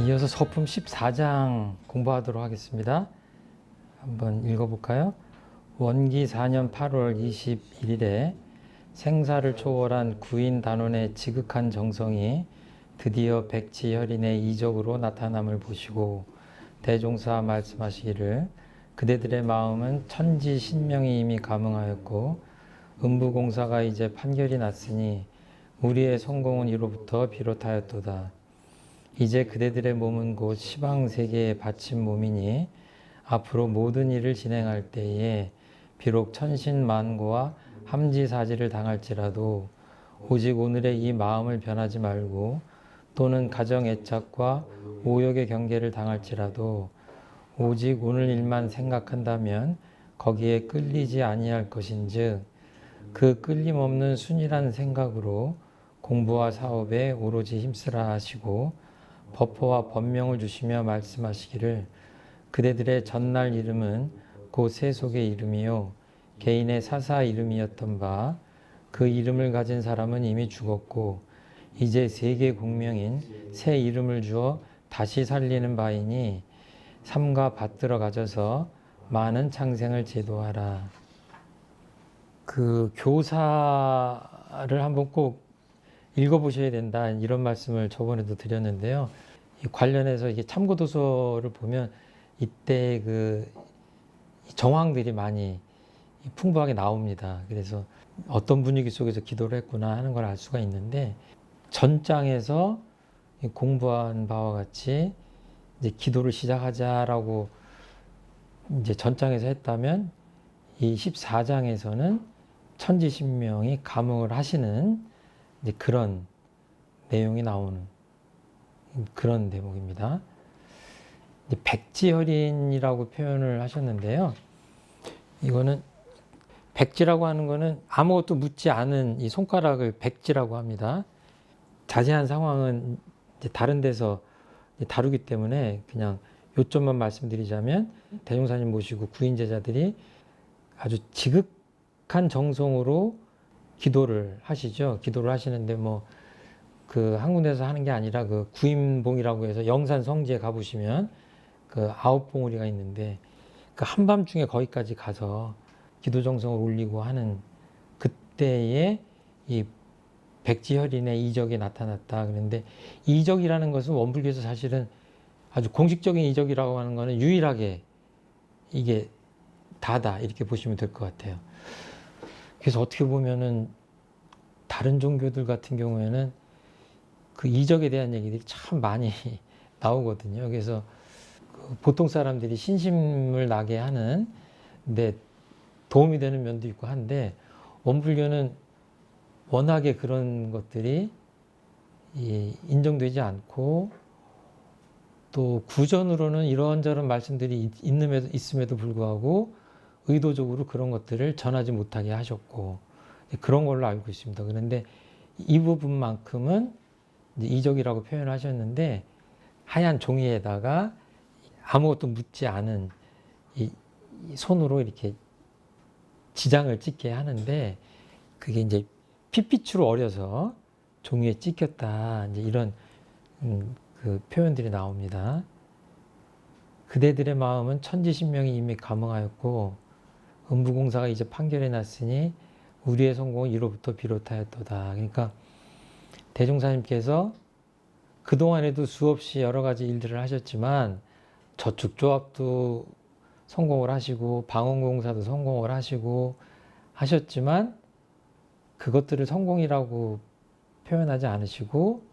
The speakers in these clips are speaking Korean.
이어서 서품 14장 공부하도록 하겠습니다. 한번 읽어볼까요? 원기 4년 8월 21일에 생사를 초월한 구인 단원의 지극한 정성이 드디어 백지혈인의 이적으로 나타남을 보시고 대종사 말씀하시기를 그대들의 마음은 천지 신명이 이미 감응하였고 음부공사가 이제 판결이 났으니 우리의 성공은 이로부터 비롯하였도다. 이제 그대들의 몸은 곧 시방세계에 바친 몸이니 앞으로 모든 일을 진행할 때에 비록 천신만고와 함지사지를 당할지라도 오직 오늘의 이 마음을 변하지 말고 또는 가정애착과 오욕의 경계를 당할지라도 오직 오늘 일만 생각한다면 거기에 끌리지 아니할 것인즉 그 끌림없는 순이란 생각으로 공부와 사업에 오로지 힘쓰라 하시고 법포와 법명을 주시며 말씀하시기를 그대들의 전날 이름은 곧 세속의 이름이요 개인의 사사 이름이었던 바 그 이름을 가진 사람은 이미 죽었고 이제 세계 공명인 새 이름을 주어 다시 살리는 바이니 삼가 받들어 가져서 많은 창생을 제도하라. 그 교사를 한번 꼭 읽어보셔야 된다 이런 말씀을 저번에도 드렸는데요. 관련해서 이게 참고도서를 보면 이때 그 정황들이 많이 풍부하게 나옵니다. 그래서 어떤 분위기 속에서 기도를 했구나 하는 걸 알 수가 있는데 전장에서 공부한 바와 같이 이제 기도를 시작하자라고 이제 전장에서 했다면 이 14장에서는 천지신명이 감응을 하시는 이제 그런 내용이 나오는 그런 대목입니다. 백지혈인이라고 표현을 하셨는데요. 이거는 백지라고 하는 거는 아무것도 묻지 않은 이 손가락을 백지라고 합니다. 자세한 상황은 이제 다른 데서 다루기 때문에 그냥 요점만 말씀드리자면 대종사님 모시고 구인 제자들이 아주 지극한 정성으로 기도를 하시죠. 기도를 하시는데 뭐 그 한 군데서 하는 게 아니라 그 구인봉이라고 해서 영산 성지에 가보시면 그 9봉우리가 있는데 그 한밤중에 거기까지 가서 기도 정성을 올리고 하는 그때에 이 백지혈인의 이적이 나타났다. 그런데 이적이라는 것은 원불교에서 사실은 아주 공식적인 이적이라고 하는 것은 유일하게 이게 다다 이렇게 보시면 될 것 같아요. 그래서 어떻게 보면은 다른 종교들 같은 경우에는 그 이적에 대한 얘기들이 참 많이 나오거든요. 그래서 보통 사람들이 신심을 나게 하는 데 도움이 되는 면도 있고 한데 원불교는 워낙에 그런 것들이 인정되지 않고 또 구전으로는 이런저런 말씀들이 있음에도 불구하고 의도적으로 그런 것들을 전하지 못하게 하셨고 그런 걸로 알고 있습니다. 그런데 이 부분만큼은 이적이라고 표현을 하셨는데 하얀 종이에다가 아무것도 묻지 않은 이 손으로 이렇게 지장을 찍게 하는데 그게 이제 핏빛으로 어려서 종이에 찍혔다 이제 이런 그 표현들이 나옵니다. 그대들의 마음은 천지신명이 이미 감응하였고 음부공사가 이제 판결이 났으니 우리의 성공은 이로부터 비롯하였도다. 그러니까 대종사님께서 그동안에도 수없이 여러 가지 일들을 하셨지만 저축조합도 성공을 하시고 방언공사도 성공을 하시고 하셨지만 그것들을 성공이라고 표현하지 않으시고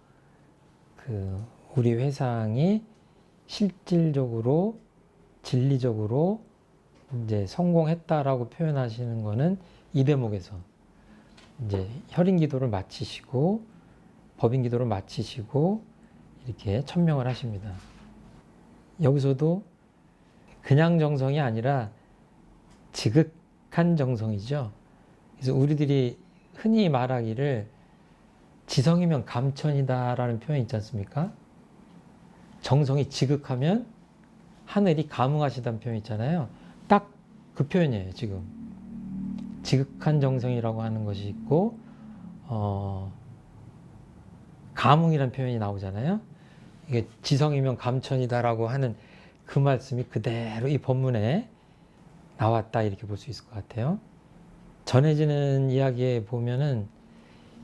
그 우리 회상이 실질적으로 진리적으로 이제 성공했다라고 표현하시는 거는 이 대목에서 이제 혈인 기도를 마치시고 법인 기도를 마치시고 이렇게 천명을 하십니다. 여기서도 그냥 정성이 아니라 지극한 정성이죠. 그래서 우리들이 흔히 말하기를 지성이면 감천이다라는 표현이 있지 않습니까? 정성이 지극하면 하늘이 감응하시다는 표현이 있잖아요. 딱 그 표현이에요, 지금. 지극한 정성이라고 하는 것이 있고, 감응이라는 표현이 나오잖아요. 이게 지성이면 감천이다라고 하는 그 말씀이 그대로 이 본문에 나왔다 이렇게 볼 수 있을 것 같아요. 전해지는 이야기에 보면은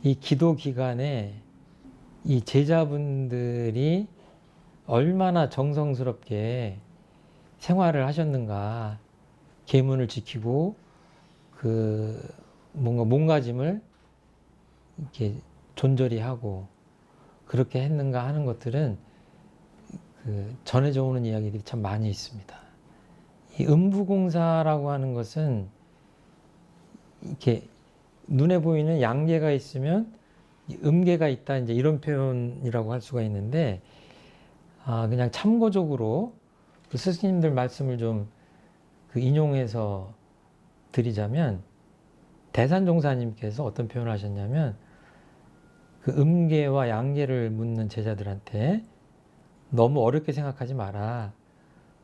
이 기도 기간에 이 제자분들이 얼마나 정성스럽게 생활을 하셨는가, 계문을 지키고 그 뭔가 몸가짐을 이렇게 존절히 하고 그렇게 했는가 하는 것들은 그 전해져 오는 이야기들이 참 많이 있습니다. 이 음부공사라고 하는 것은 이렇게 눈에 보이는 양계가 있으면 음계가 있다 이제 이런 표현이라고 할 수가 있는데 그냥 참고적으로 그 스승님들 말씀을 좀 그 인용해서 드리자면 대산종사님께서 어떤 표현을 하셨냐면 그 음계와 양계를 묻는 제자들한테 너무 어렵게 생각하지 마라.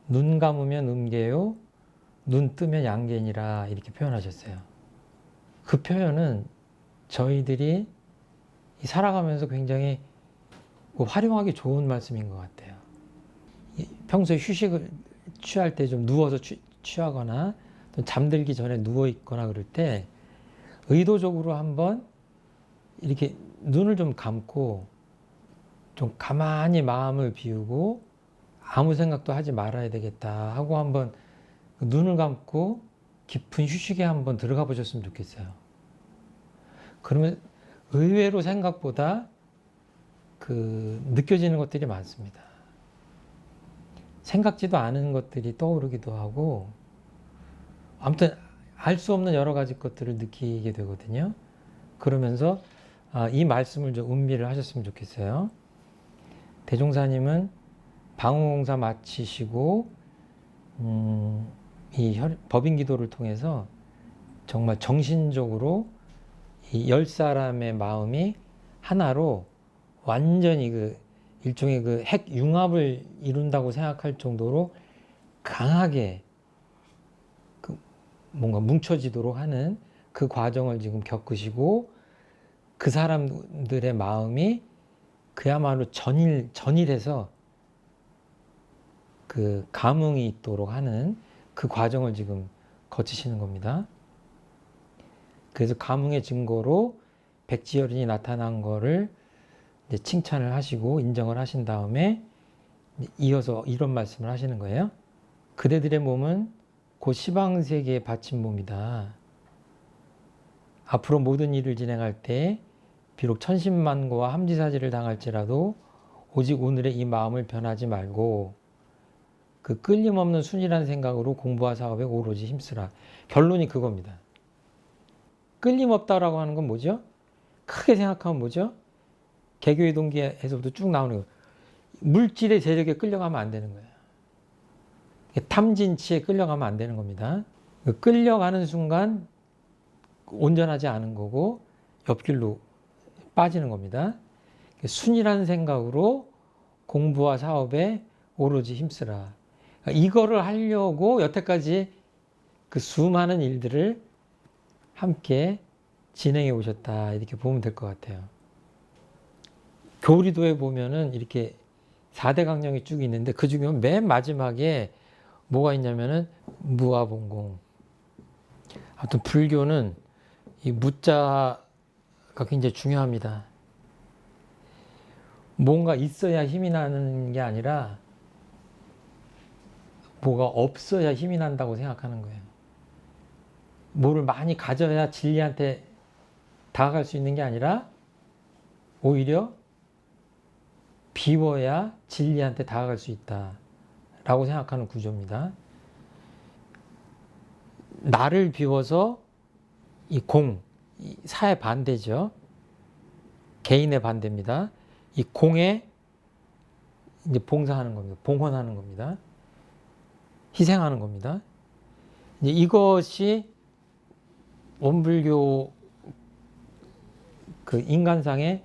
눈 감으면 음계요, 눈 뜨면 양계니라 이렇게 표현하셨어요. 그 표현은 저희들이 살아가면서 굉장히 활용하기 좋은 말씀인 것 같아요. 평소에 휴식을 취할 때 좀 누워서 취하거나 또 잠들기 전에 누워 있거나 그럴 때 의도적으로 한번 이렇게 눈을 좀 감고 좀 가만히 마음을 비우고 아무 생각도 하지 말아야 되겠다 하고 한번 눈을 감고 깊은 휴식에 한번 들어가 보셨으면 좋겠어요. 그러면 의외로 생각보다 그 느껴지는 것들이 많습니다. 생각지도 않은 것들이 떠오르기도 하고 아무튼 알 수 없는 여러 가지 것들을 느끼게 되거든요. 그러면서 이 말씀을 좀 음미를 하셨으면 좋겠어요. 대종사님은 방호공사 마치시고 이 법인기도를 통해서 정말 정신적으로 이 10사람의 마음이 하나로 완전히 그 일종의 그 핵융합을 이룬다고 생각할 정도로 강하게 그 뭔가 뭉쳐지도록 하는 그 과정을 지금 겪으시고 그 사람들의 마음이 그야말로 전일해서 그 감흥이 있도록 하는 그 과정을 지금 거치시는 겁니다. 그래서 감흥의 증거로 백지혈인이 나타난 거를 이제 칭찬을 하시고 인정을 하신 다음에 이어서 이런 말씀을 하시는 거예요. 그대들의 몸은 곧 시방세계에 바친 몸이다. 앞으로 모든 일을 진행할 때 비록 천신만고와 함지사지를 당할지라도 오직 오늘의 이 마음을 변하지 말고 그 끌림없는 순이라는 생각으로 공부와 사업에 오로지 힘쓰라. 결론이 그겁니다. 끌림없다라고 하는 건 뭐죠? 크게 생각하면 뭐죠? 개교의 동기에서부터 쭉 나오는 거예요. 물질의 세력에 끌려가면 안 되는 거예요. 탐진치에 끌려가면 안 되는 겁니다. 끌려가는 순간 온전하지 않은 거고 옆길로 빠지는 겁니다. 순이라는 생각으로 공부와 사업에 오로지 힘쓰라. 이거를 하려고 여태까지 그 수많은 일들을 함께 진행해 오셨다 이렇게 보면 될 것 같아요. 교리도에 보면은 이렇게 4대 강령이 쭉 있는데 그 중에 맨 마지막에 뭐가 있냐면은 무아봉공. 하여튼 불교는 이 무자가 굉장히 중요합니다. 뭔가 있어야 힘이 나는 게 아니라 뭐가 없어야 힘이 난다고 생각하는 거예요. 뭐를 많이 가져야 진리한테 다가갈 수 있는 게 아니라 오히려 비워야 진리한테 다가갈 수 있다라고 생각하는 구조입니다. 나를 비워서 이 공, 이 사의 반대죠. 개인의 반대입니다. 이 공에 이제 봉사하는 겁니다. 봉헌하는 겁니다. 희생하는 겁니다. 이제 이것이 원불교 그 인간상의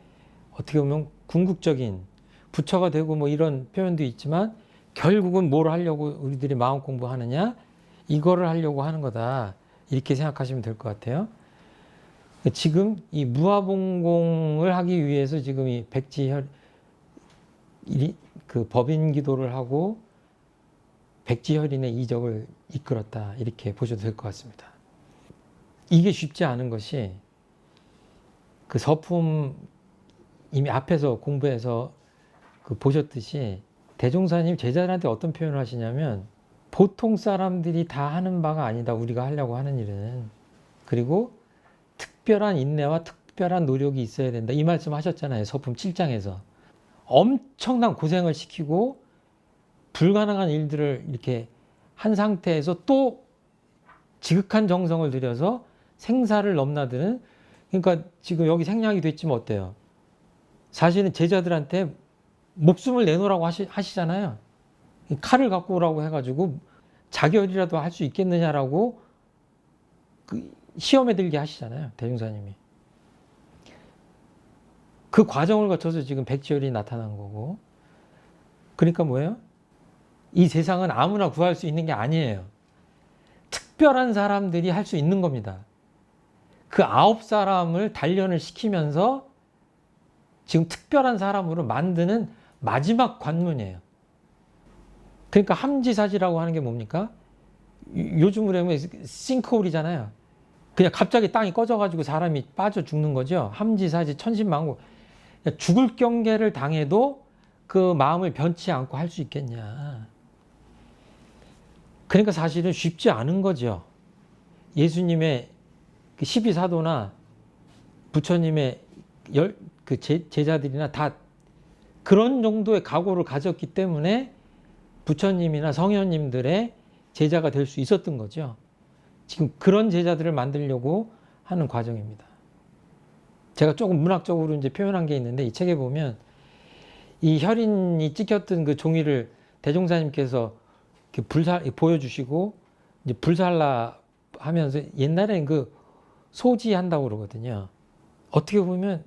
어떻게 보면 궁극적인 부처가 되고 뭐 이런 표현도 있지만 결국은 뭘 하려고 우리들이 마음 공부하느냐? 이거를 하려고 하는 거다. 이렇게 생각하시면 될 것 같아요. 지금 이 무아봉공을 하기 위해서 지금 이 백지혈 그 법인 기도를 하고 백지혈인의 이적을 이끌었다. 이렇게 보셔도 될 것 같습니다. 이게 쉽지 않은 것이 그 서품 이미 앞에서 공부해서 그 보셨듯이 대종사님 제자들한테 어떤 표현을 하시냐면 보통 사람들이 다 하는 바가 아니다. 우리가 하려고 하는 일은. 그리고 특별한 인내와 특별한 노력이 있어야 된다. 이 말씀 하셨잖아요. 서품 7장에서. 엄청난 고생을 시키고 불가능한 일들을 이렇게 한 상태에서 또 지극한 정성을 들여서 생사를 넘나드는, 그러니까 지금 여기 생략이 됐지만 어때요? 사실은 제자들한테 목숨을 내놓으라고 하시잖아요. 칼을 갖고 오라고 해가지고 자결이라도 할 수 있겠느냐라고 그 시험에 들게 하시잖아요. 대종사님이. 그 과정을 거쳐서 지금 백지혈이 나타난 거고. 그러니까 뭐예요? 이 세상은 아무나 구할 수 있는 게 아니에요. 특별한 사람들이 할 수 있는 겁니다. 그 9사람을 단련을 시키면서 지금 특별한 사람으로 만드는 마지막 관문이에요. 그러니까 함지사지라고 하는 게 뭡니까? 요즘으로 하면 싱크홀이잖아요. 그냥 갑자기 땅이 꺼져가지고 사람이 빠져 죽는 거죠. 함지사지 천신만고. 죽을 경계를 당해도 그 마음을 변치 않고 할 수 있겠냐. 그러니까 사실은 쉽지 않은 거죠. 예수님의 12사도나 부처님의 그 제자들이나 다 그런 정도의 각오를 가졌기 때문에 부처님이나 성현님들의 제자가 될 수 있었던 거죠. 지금 그런 제자들을 만들려고 하는 과정입니다. 제가 조금 문학적으로 이제 표현한 게 있는데 이 책에 보면 이 혈인이 찍혔던 그 종이를 대종사님께서 보여주시고 이제 불살라 하면서 옛날에는 그 소지한다고 그러거든요. 어떻게 보면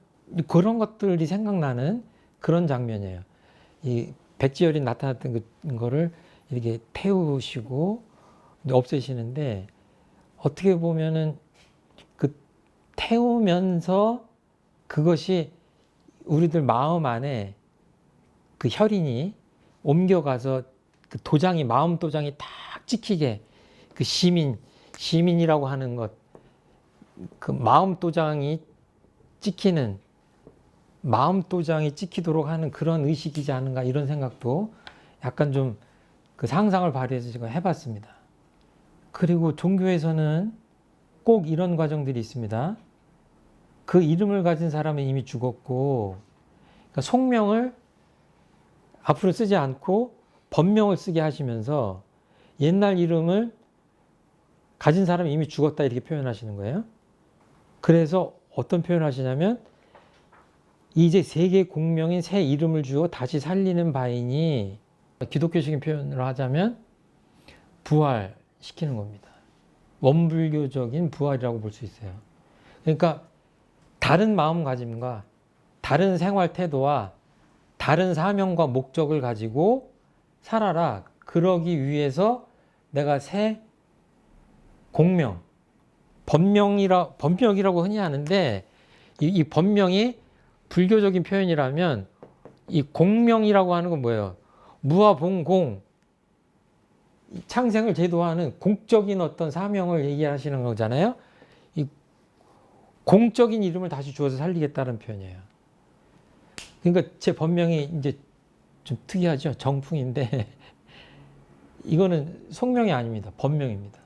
그런 것들이 생각나는 그런 장면이에요. 이 백지혈이 나타났던 거를 이렇게 태우시고 없애시는데 어떻게 보면은 그 태우면서 그것이 우리들 마음 안에 그 혈인이 옮겨가서 그 도장이 마음 도장이 딱 찍히게 그 시민이라고 하는 것, 그 마음 도장이 찍히는 마음 도장이 찍히도록 하는 그런 의식이지 않은가 이런 생각도 약간 좀 그 상상을 발휘해서 제가 해봤습니다. 그리고 종교에서는 꼭 이런 과정들이 있습니다. 그 이름을 가진 사람은 이미 죽었고, 그러니까 속명을 앞으로 쓰지 않고 본명을 쓰게 하시면서 옛날 이름을 가진 사람이 이미 죽었다 이렇게 표현하시는 거예요. 그래서 어떤 표현을 하시냐면 이제 세계 공명인 새 이름을 주어 다시 살리는 바이니, 기독교적인 표현으로 하자면 부활시키는 겁니다. 원불교적인 부활이라고 볼 수 있어요. 그러니까 다른 마음가짐과 다른 생활 태도와 다른 사명과 목적을 가지고 살아라. 그러기 위해서 내가 새 공명, 번명이라고 흔히 하는데 이 번명이 불교적인 표현이라면 이 공명이라고 하는 건 뭐예요? 무아봉공, 창생을 제도하는 공적인 어떤 사명을 얘기하시는 거잖아요. 이 공적인 이름을 다시 주어서 살리겠다는 표현이에요. 그러니까 제 번명이 이제 좀 특이하죠. 정풍인데 이거는 속명이 아닙니다. 번명입니다.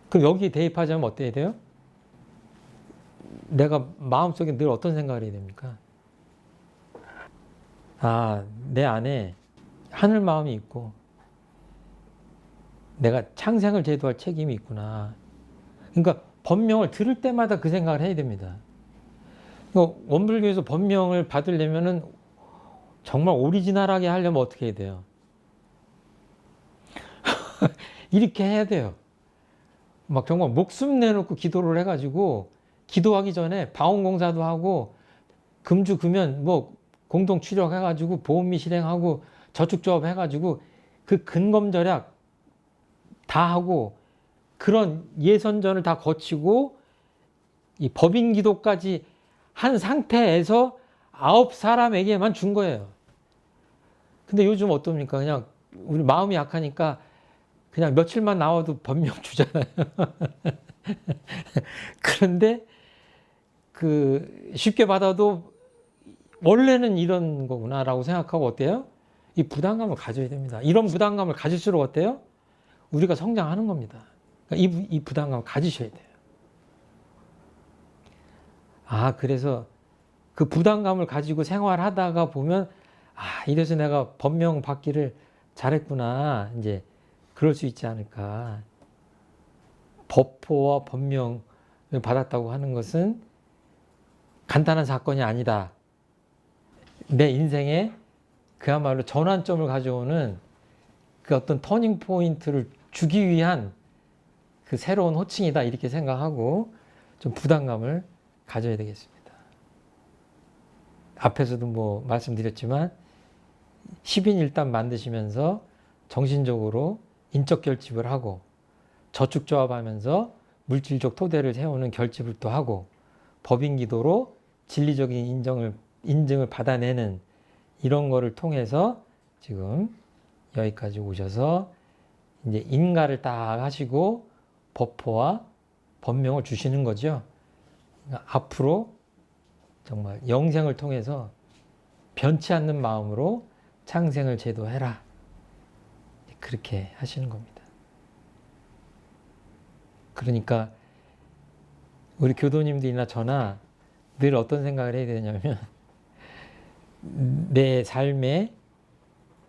그럼 여기에 대입하자면 어때야 돼요? 내가 마음속에 늘 어떤 생각을 해야 됩니까? 아, 내 안에 하늘 마음이 있고 내가 창생을 제도할 책임이 있구나. 그러니까 번명을 들을 때마다 그 생각을 해야 됩니다. 원불교에서 번명을 받으려면은 정말 오리지널하게 하려면 어떻게 해야 돼요? 이렇게 해야 돼요. 막 정말 목숨 내놓고 기도를 해가지고 기도하기 전에 방언공사도 하고 금주 금연 뭐 공동 출력해가지고 보험미 실행하고 저축조합 해가지고 그 근검절약 다 하고 그런 예선전을 다 거치고 이 법인 기도까지 한 상태에서 9사람에게만 준 거예요. 근데 요즘 어떻습니까? 그냥 우리 마음이 약하니까 그냥 며칠만 나와도 법명 주잖아요. 그런데 그 쉽게 받아도 원래는 이런 거구나라고 생각하고 어때요? 이 부담감을 가져야 됩니다. 이런 부담감을 가질수록 어때요? 우리가 성장하는 겁니다. 그러니까 이 부담감을 가지셔야 돼요. 아, 그래서 그 부담감을 가지고 생활하다가 보면 아, 이래서 내가 법명 받기를 잘했구나. 이제 그럴 수 있지 않을까. 법포와 법명을 받았다고 하는 것은 간단한 사건이 아니다. 내 인생에 그야말로 전환점을 가져오는 그 어떤 터닝 포인트를 주기 위한 그 새로운 호칭이다. 이렇게 생각하고 좀 부담감을 가져야 되겠습니다. 앞에서도 뭐 말씀드렸지만 10인 일단 만드시면서 정신적으로 인적 결집을 하고 저축조합하면서 물질적 토대를 세우는 결집을 또 하고 법인 기도로 진리적인 인증을 받아내는 이런 거를 통해서 지금 여기까지 오셔서 이제 인가를 딱 하시고 법포와 법명을 주시는 거죠. 그러니까 앞으로 정말 영생을 통해서 변치 않는 마음으로 창생을 제도해라. 그렇게 하시는 겁니다. 그러니까 우리 교도님들이나 저나 늘 어떤 생각을 해야 되냐면 내 삶의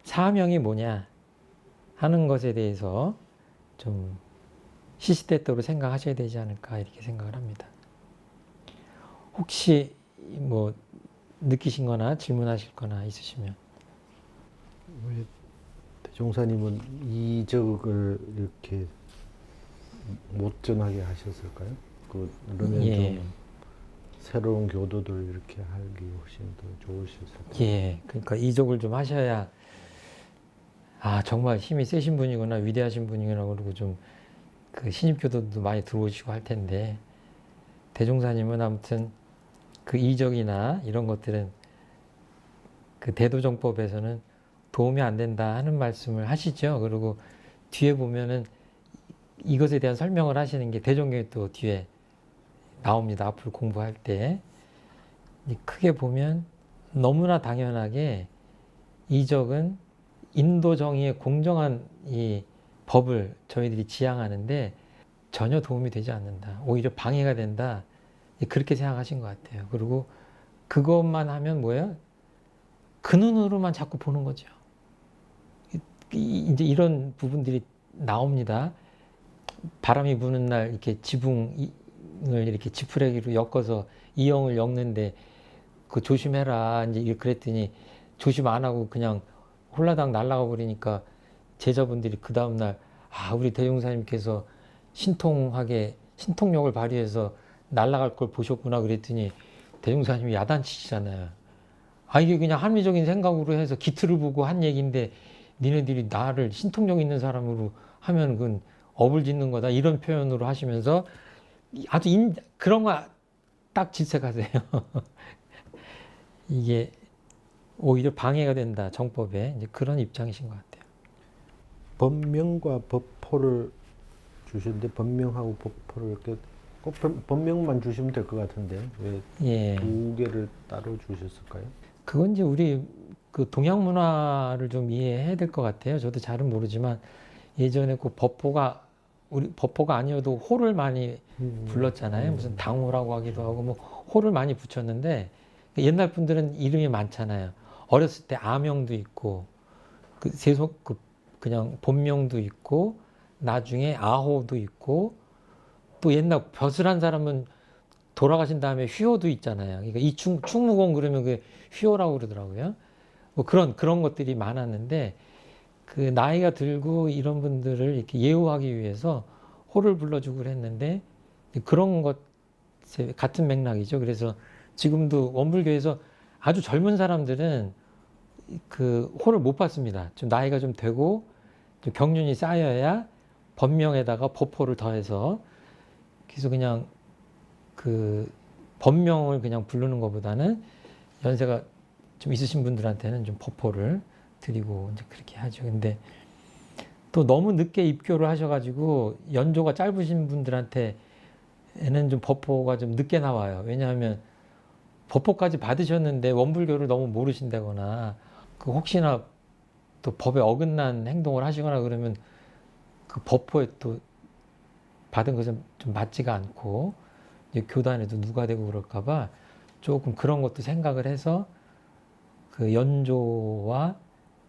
사명이 뭐냐 하는 것에 대해서 좀 시시때때로 생각하셔야 되지 않을까 이렇게 생각을 합니다. 혹시 뭐 느끼신 거나 질문하실 거나 있으시면. 왜 대종사님은 이적을 이렇게 못 전하게 하셨을까요? 그러면 예. 좀 새로운 교도들 이렇게 하기 훨씬 더 좋으셨을 거예요. 예. 그러니까 이적을 좀 하셔야 아 정말 힘이 세신 분이구나 위대하신 분이구나 그러고 좀 그 신입교도도 많이 들어오시고 할 텐데 대종사님은 아무튼 그 이적이나 이런 것들은 그 대도정법에서는 도움이 안 된다 하는 말씀을 하시죠. 그리고 뒤에 보면은 이것에 대한 설명을 하시는 게 대종교에 또 뒤에 나옵니다. 앞으로 공부할 때. 크게 보면 너무나 당연하게 이적은 인도 정의의 공정한 이 법을 저희들이 지향하는데 전혀 도움이 되지 않는다. 오히려 방해가 된다. 그렇게 생각하신 것 같아요. 그리고 그것만 하면 뭐예요? 그 눈으로만 자꾸 보는 거죠. 이제 이런 부분들이 나옵니다. 바람이 부는 날 이렇게 지붕을 이렇게 지푸레기로 엮어서 이형을 엮는데 그 조심해라. 이제 그랬더니 조심 안 하고 그냥 홀라당 날아가 버리니까 제자분들이 그 다음날 아 우리 대종사님께서 신통력을 발휘해서 날아갈 걸 보셨구나 그랬더니 대종사님이 야단치시잖아요. 아 이게 그냥 합리적인 생각으로 해서 기틀을 보고 한 얘기인데 니네들이 나를 신통력 있는 사람으로 하면 그건 업을 짓는 거다 이런 표현으로 하시면서 아주 그런 거 딱 질색하세요. 이게 오히려 방해가 된다 정법에 이제 그런 입장이신 것 같아요. 법명과 법포를 주시는데 법명하고 법포를 이렇게 꼭 법명만 주시면 될 것 같은데 왜 예. 두 개를 따로 주셨을까요? 그건 이제 우리 그 동양 문화를 좀 이해해야 될 것 같아요. 저도 잘은 모르지만 예전에 그 우리 법포가 아니어도 호를 많이 불렀잖아요. 무슨 당호라고 하기도 하고 뭐 호를 많이 붙였는데 옛날 분들은 이름이 많잖아요. 어렸을 때 아명도 있고 그 그냥 본명도 있고 나중에 아호도 있고 또 옛날 벼슬한 사람은 돌아가신 다음에 휘호도 있잖아요. 그러니까 이 충무공 그러면 그 휘호라고 그러더라고요. 뭐 그런 것들이 많았는데 그 나이가 들고 이런 분들을 이렇게 예우하기 위해서 호를 불러주고 그랬는데 그런 것 같은 맥락이죠. 그래서 지금도 원불교에서 아주 젊은 사람들은 그 호를 못 받습니다. 좀 나이가 좀 되고 좀 경륜이 쌓여야 법명에다가 법호를 더해서 그래서 그냥 그 법명을 그냥 부르는 것보다는 연세가 좀 있으신 분들한테는 좀 법호를 드리고 이제 그렇게 하죠. 근데 또 너무 늦게 입교를 하셔가지고 연조가 짧으신 분들한테는 좀 법포가 좀 늦게 나와요. 왜냐하면 법포까지 받으셨는데 원불교를 너무 모르신다거나 그 혹시나 또 법에 어긋난 행동을 하시거나 그러면 그 법포에 또 받은 것은 좀 맞지가 않고 이제 교단에도 누가 되고 그럴까봐 조금 그런 것도 생각을 해서 그 연조와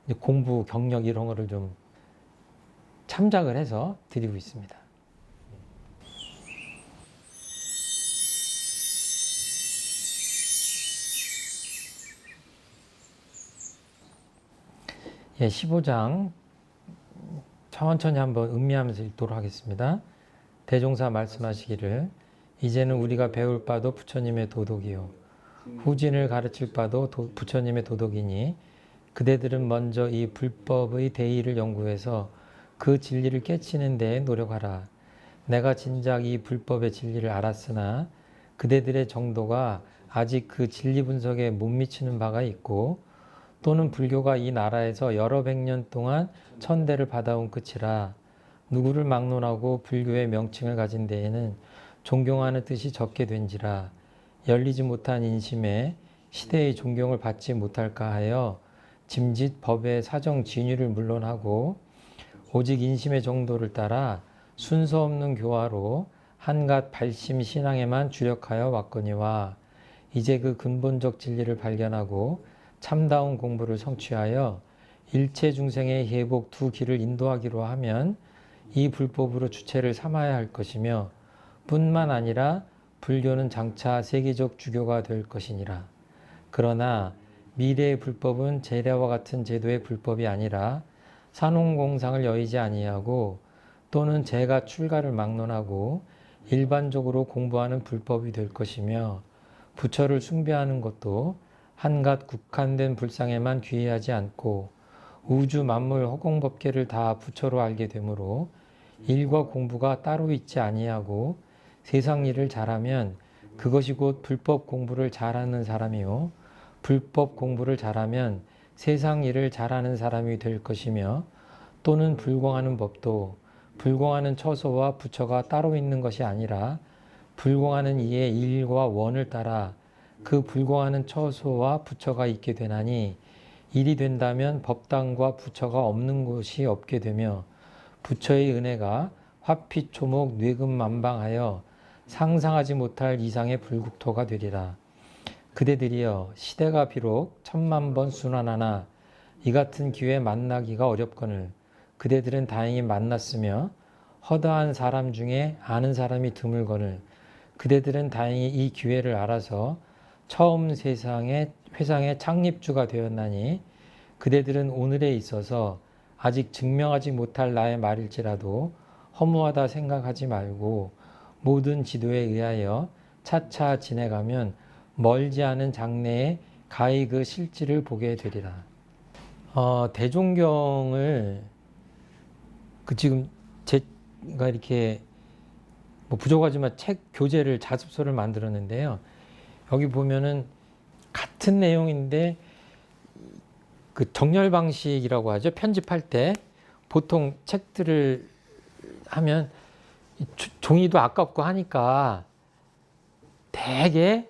이제 공부 경력 이런 거를 좀 참작을 해서 드리고 있습니다. 예, 15장 천천히 한번 음미하면서 읽도록 하겠습니다. 대종사 말씀하시기를 이제는 우리가 배울 바도 부처님의 도덕이요 후진을 가르칠 바도 부처님의 도덕이니 그대들은 먼저 이 불법의 대의를 연구해서 그 진리를 깨치는 데에 노력하라. 내가 진작 이 불법의 진리를 알았으나 그대들의 정도가 아직 그 진리 분석에 못 미치는 바가 있고 또는 불교가 이 나라에서 여러 백 년 동안 천대를 받아온 끝이라 누구를 막론하고 불교의 명칭을 가진 데에는 존경하는 뜻이 적게 된지라 열리지 못한 인심에 시대의 존경을 받지 못할까 하여 짐짓 법의 사정 진유를 물론하고 오직 인심의 정도를 따라 순서 없는 교화로 한갓 발심 신앙에만 주력하여 왔거니와 이제 그 근본적 진리를 발견하고 참다운 공부를 성취하여 일체 중생의 회복 두 길을 인도하기로 하면 이 불법으로 주체를 삼아야 할 것이며 뿐만 아니라 불교는 장차 세계적 주교가 될 것이니라. 그러나 미래의 불법은 재래와 같은 제도의 불법이 아니라 산홍공상을 여의지 아니하고 또는 재가 출가를 막론하고 일반적으로 공부하는 불법이 될 것이며 부처를 숭배하는 것도 한갓 국한된 불상에만 귀의하지 않고 우주 만물 허공법계를 다 부처로 알게 되므로 일과 공부가 따로 있지 아니하고 세상 일을 잘하면 그것이 곧 불법 공부를 잘하는 사람이요 불법 공부를 잘하면 세상 일을 잘하는 사람이 될 것이며 또는 불공하는 법도 불공하는 처소와 부처가 따로 있는 것이 아니라 불공하는 이의 일과 원을 따라 그 불공하는 처소와 부처가 있게 되나니 일이 된다면 법당과 부처가 없는 곳이 없게 되며 부처의 은혜가 화피초목 뇌금만방하여 상상하지 못할 이상의 불국토가 되리라. 그대들이여 시대가 비록 천만 번 순환하나 이 같은 기회에 만나기가 어렵거늘 그대들은 다행히 만났으며 허다한 사람 중에 아는 사람이 드물거늘 그대들은 다행히 이 기회를 알아서 처음 회상의 창립주가 되었나니 그대들은 오늘에 있어서 아직 증명하지 못할 나의 말일지라도 허무하다 생각하지 말고 모든 지도에 의하여 차차 지내가면 멀지 않은 장래에 가히 그 실질을 보게 되리라. 대종경을 지금 제가 이렇게 뭐 부족하지만 책 교재를 자습서를 만들었는데요. 여기 보면은 같은 내용인데 그 정렬 방식이라고 하죠. 편집할 때 보통 책들을 하면 종이도 아깝고 하니까 되게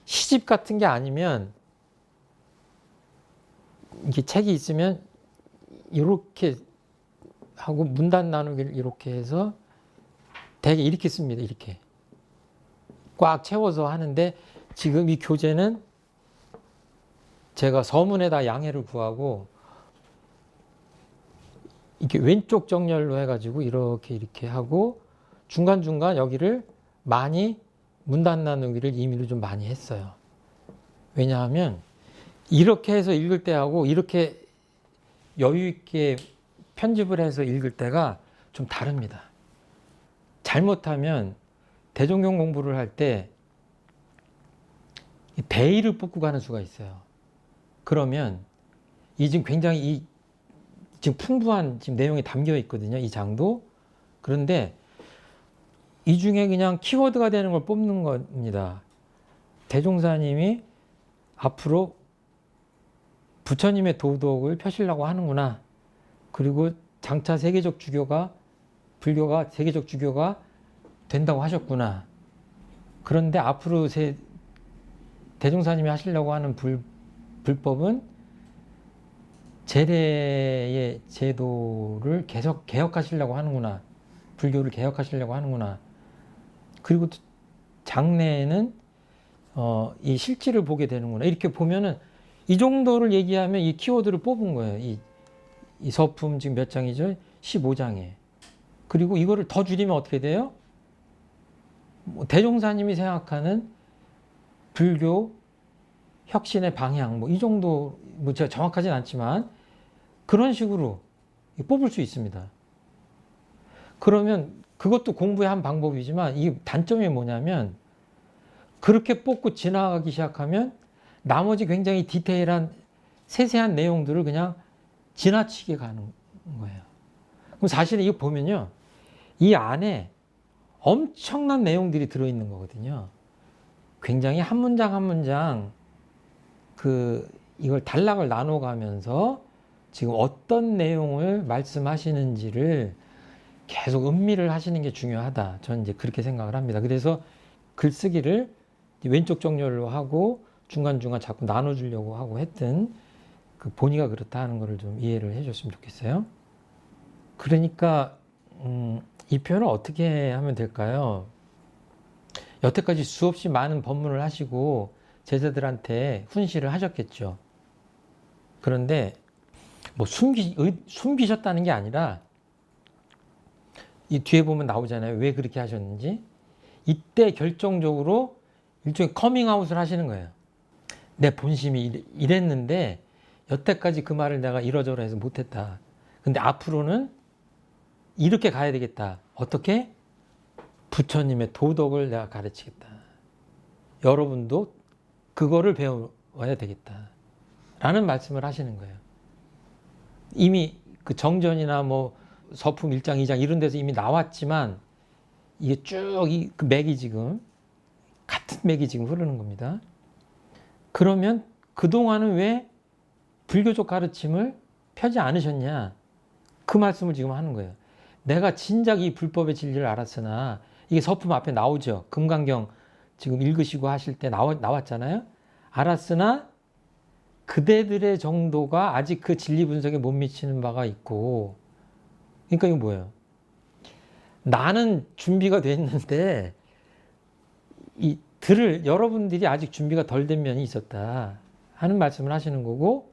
시집 같은 게 아니면 이게 책이 있으면 이렇게 하고 문단 나누기를 이렇게 해서 되게 이렇게 씁니다. 이렇게 꽉 채워서 하는데 지금 이 교재는 제가 서문에다 양해를 구하고 이렇게 왼쪽 정렬로 해가지고 이렇게 하고 중간중간 여기를 많이 문단 나누기를 임의로 좀 많이 했어요. 왜냐하면 이렇게 해서 읽을 때하고 이렇게 여유 있게 편집을 해서 읽을 때가 좀 다릅니다. 잘못하면 대종경 공부를 할 때 대의를 뽑고 가는 수가 있어요. 그러면 이 지금 굉장히 지금 풍부한 지금 내용이 담겨 있거든요. 이 장도. 그런데 이 중에 그냥 키워드가 되는 걸 뽑는 겁니다. 대종사님이 앞으로 부처님의 도덕을 펴시려고 하는구나. 그리고 장차 세계적 주교가 불교가 세계적 주교가 된다고 하셨구나. 그런데 앞으로 대종사님이 하시려고 하는 불법은 제례의 제도를 계속 개혁하시려고 하는구나. 불교를 개혁하시려고 하는구나. 그리고 장래에는 이 실질을 보게 되는구나. 이렇게 보면은 이 정도를 얘기하면 이 키워드를 뽑은 거예요. 이 서품 지금 몇 장이죠? 15장에. 그리고 이거를 더 줄이면 어떻게 돼요? 대종사님이 생각하는 불교 혁신의 방향, 이 정도, 제가 정확하진 않지만 그런 식으로 뽑을 수 있습니다. 그러면 그것도 공부의 한 방법이지만 이 단점이 뭐냐면 그렇게 뽑고 지나가기 시작하면 나머지 굉장히 디테일한 세세한 내용들을 그냥 지나치게 가는 거예요. 그럼 사실은 이거 보면요. 이 안에 엄청난 내용들이 들어있는 거거든요. 굉장히 한 문장 한 문장 이걸 단락을 나눠가면서 지금 어떤 내용을 말씀하시는지를 계속 음미를 하시는 게 중요하다. 저는 이제 그렇게 생각을 합니다. 그래서 글쓰기를 왼쪽 정렬로 하고 중간중간 자꾸 나눠주려고 하고 했던 그 본의가 그렇다 하는 것을 좀 이해를 해줬으면 좋겠어요. 그러니까 이 표현을 어떻게 하면 될까요? 여태까지 수없이 많은 법문을 하시고 제자들한테 훈시를 하셨겠죠. 그런데 뭐 숨기셨다는 게 아니라 이 뒤에 보면 나오잖아요. 왜 그렇게 하셨는지. 이때 결정적으로 일종의 커밍아웃을 하시는 거예요. 내 본심이 이랬는데 여태까지 그 말을 내가 이러저러 해서 못했다. 근데 앞으로는 이렇게 가야 되겠다. 어떻게? 부처님의 도덕을 내가 가르치겠다. 여러분도 그거를 배워야 되겠다. 라는 말씀을 하시는 거예요. 이미 그 정전이나 뭐 서품 1장, 2장 이런 데서 이미 나왔지만 이게 쭉 그 맥이 지금 같은 맥이 지금 흐르는 겁니다. 그러면 그동안은 왜 불교적 가르침을 펴지 않으셨냐? 그 말씀을 지금 하는 거예요. 내가 진작 이 불법의 진리를 알았으나 이게 서품 앞에 나오죠. 금강경 지금 읽으시고 하실 때 나왔잖아요. 알았으나 그대들의 정도가 아직 그 진리 분석에 못 미치는 바가 있고, 그러니까 이거 뭐예요? 나는 준비가 돼 있는데 여러분들이 아직 준비가 덜 된 면이 있었다 하는 말씀을 하시는 거고,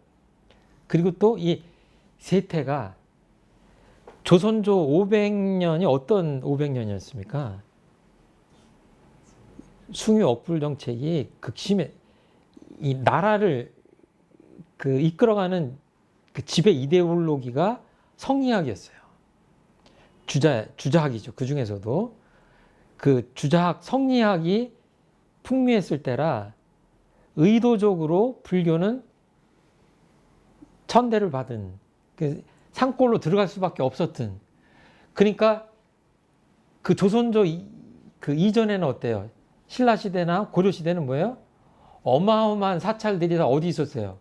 그리고 또 이 세태가 조선조 500년이 어떤 500년이었습니까? 숭유 억불 정책이 극심해, 이 나라를 이끌어가는 그 지배 이데올로기가 성리학이었어요. 주자학이죠. 그 중에서도 그 주자학 성리학이 풍미했을 때라 의도적으로 불교는 천대를 받은 그 산골로 들어갈 수밖에 없었던, 그러니까 그 조선조 그 이전에는 어때요? 신라 시대나 고려 시대는 뭐예요? 어마어마한 사찰들이 다 어디 있었어요?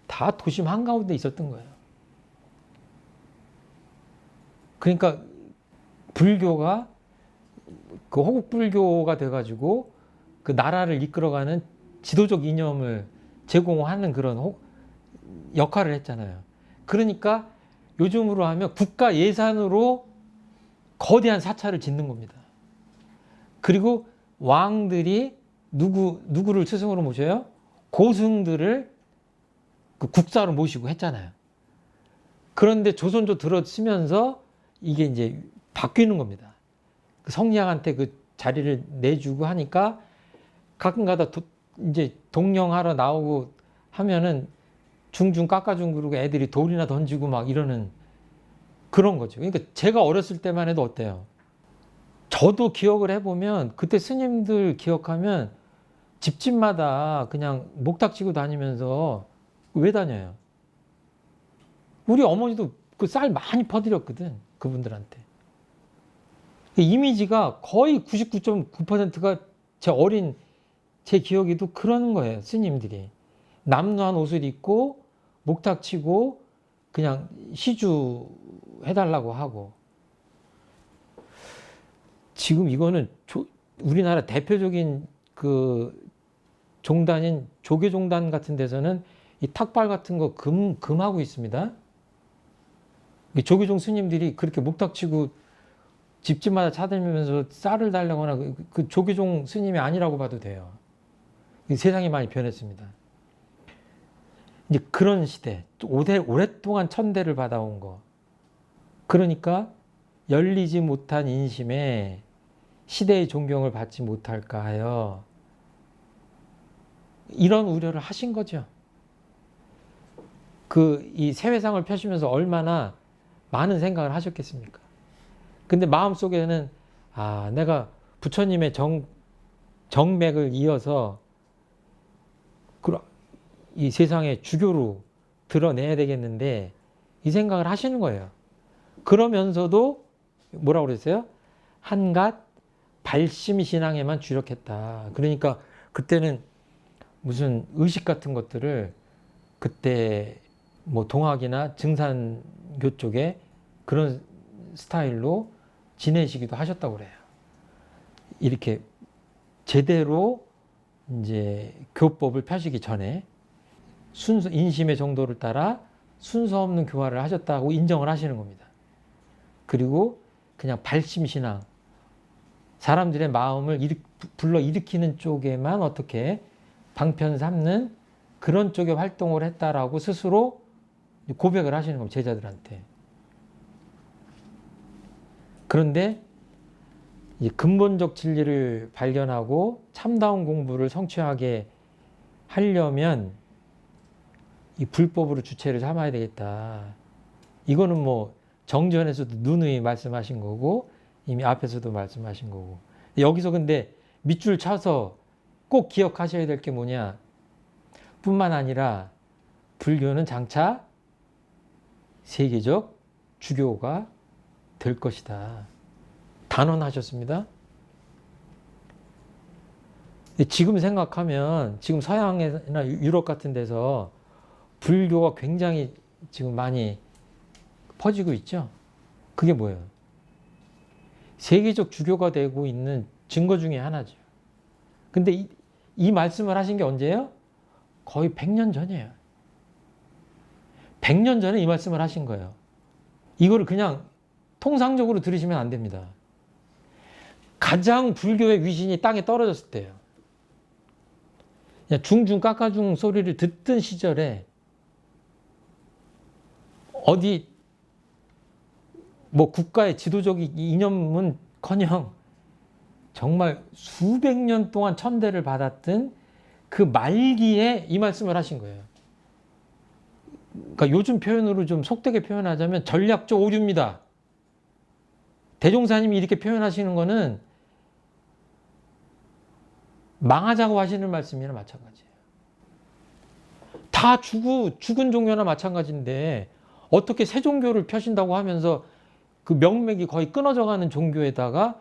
다 도심 한가운데 있었던 거예요. 그러니까 불교가 그 호국 불교가 돼가지고 그 나라를 이끌어가는 지도적 이념을 제공하는 그런 역할을 했잖아요. 그러니까 요즘으로 하면 국가 예산으로 거대한 사찰을 짓는 겁니다. 그리고 왕들이 누구를 스승으로 모셔요? 고승들을 그 국사로 모시고 했잖아요. 그런데 조선조 들어서면서 이게 이제 바뀌는 겁니다. 그 성리학한테 그 자리를 내주고 하니까 가끔가다 이제 동령하러 나오고 하면은 중중 깎아준 그러고 애들이 돌이나 던지고 막 이러는 그런 거죠. 그러니까 제가 어렸을 때만 해도 어때요? 저도 기억을 해보면 그때 스님들 기억하면 집집마다 그냥 목탁 치고 다니면서 왜 다녀요? 우리 어머니도 그 쌀 많이 퍼드렸거든. 그분들한테. 이미지가 거의 99.9%가 제 기억에도 그런 거예요. 스님들이. 남루한 옷을 입고 목탁 치고 그냥 시주 해달라고 하고, 지금 이거는 우리나라 대표적인 그 종단인 조계종단 같은 데서는 이 탁발 같은 거 금하고 있습니다. 이 조계종 스님들이 그렇게 목탁 치고 집집마다 찾아다니면서 쌀을 달라거나 그 조계종 스님이 아니라고 봐도 돼요. 세상이 많이 변했습니다. 이제 그런 시대, 오랫동안 천대를 받아온 거. 그러니까 열리지 못한 인심에 시대의 존경을 받지 못할까 하여 이런 우려를 하신 거죠. 이 세회상을 펴시면서 얼마나 많은 생각을 하셨겠습니까? 근데 마음속에는 내가 부처님의 정맥을 이어서 이 세상의 주교로 드러내야 되겠는데 이 생각을 하시는 거예요. 그러면서도 뭐라고 그랬어요? 한갓 발심신앙에만 주력했다. 그러니까 그때는 무슨 의식 같은 것들을 그때 뭐 동학이나 증산교 쪽에 그런 스타일로 지내시기도 하셨다고 그래요. 이렇게 제대로 이제 교법을 펴시기 전에 인심의 정도를 따라 순서 없는 교화를 하셨다고 인정을 하시는 겁니다. 그리고 그냥 발심신앙, 사람들의 마음을 불러일으키는 쪽에만 어떻게 방편 삼는 그런 쪽의 활동을 했다라고 스스로 고백을 하시는 겁니다. 제자들한테. 그런데 근본적 진리를 발견하고 참다운 공부를 성취하게 하려면 이 불법으로 주체를 삼아야 되겠다. 이거는 뭐 정전에서도 누누이 말씀하신 거고 이미 앞에서도 말씀하신 거고, 여기서 근데 밑줄 쳐서 꼭 기억하셔야 될 게 뭐냐, 뿐만 아니라 불교는 장차 세계적 주교가 될 것이다. 단언하셨습니다. 지금 생각하면 지금 서양이나 유럽 같은 데서 불교가 굉장히 지금 많이 퍼지고 있죠. 그게 뭐예요? 세계적 주교가 되고 있는 증거 중에 하나죠. 근데 이 말씀을 하신 게 언제예요? 거의 100년 전이에요. 100년 전에 이 말씀을 하신 거예요. 이거를 그냥 통상적으로 들으시면 안 됩니다. 가장 불교의 위신이 땅에 떨어졌을 때예요. 중중 깎아중 소리를 듣던 시절에 어디 뭐 국가의 지도적 이념은커녕 정말 수백 년 동안 천대를 받았던 그 말기에 이 말씀을 하신 거예요. 그러니까 요즘 표현으로 좀 속되게 표현하자면 전략적 오류입니다. 대종사님이 이렇게 표현하시는 거는 망하자고 하시는 말씀이나 마찬가지예요. 다 죽은 종교나 마찬가지인데 어떻게 새 종교를 펴신다고 하면서 그 명맥이 거의 끊어져 가는 종교에다가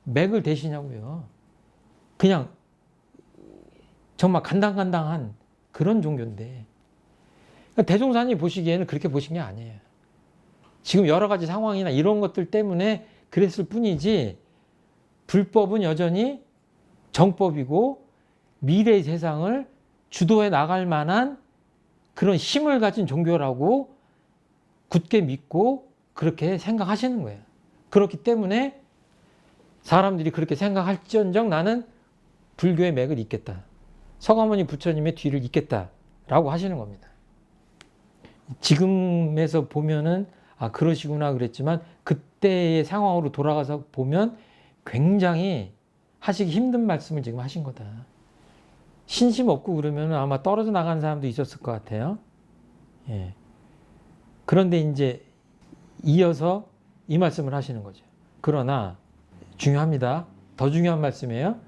맥을 대시냐고요. 그냥 정말 간당간당한 그런 종교인데, 그러니까 대종사님이 보시기에는 그렇게 보신 게 아니에요. 지금 여러 가지 상황이나 이런 것들 때문에 그랬을 뿐이지 불법은 여전히 정법이고 미래의 세상을 주도해 나갈 만한 그런 힘을 가진 종교라고 굳게 믿고 그렇게 생각하시는 거예요. 그렇기 때문에 사람들이 그렇게 생각할지언정 나는 불교의 맥을 잇겠다. 서가모니 부처님의 뒤를 잇겠다라고 하시는 겁니다. 지금에서 보면은 그러시구나 그랬지만 그때의 상황으로 돌아가서 보면 굉장히 하시기 힘든 말씀을 지금 하신 거다. 신심 없고 그러면 아마 떨어져 나가는 사람도 있었을 것 같아요. 예. 그런데 이제 이어서 이 말씀을 하시는 거죠. 그러나 중요합니다. 더 중요한 말씀이에요.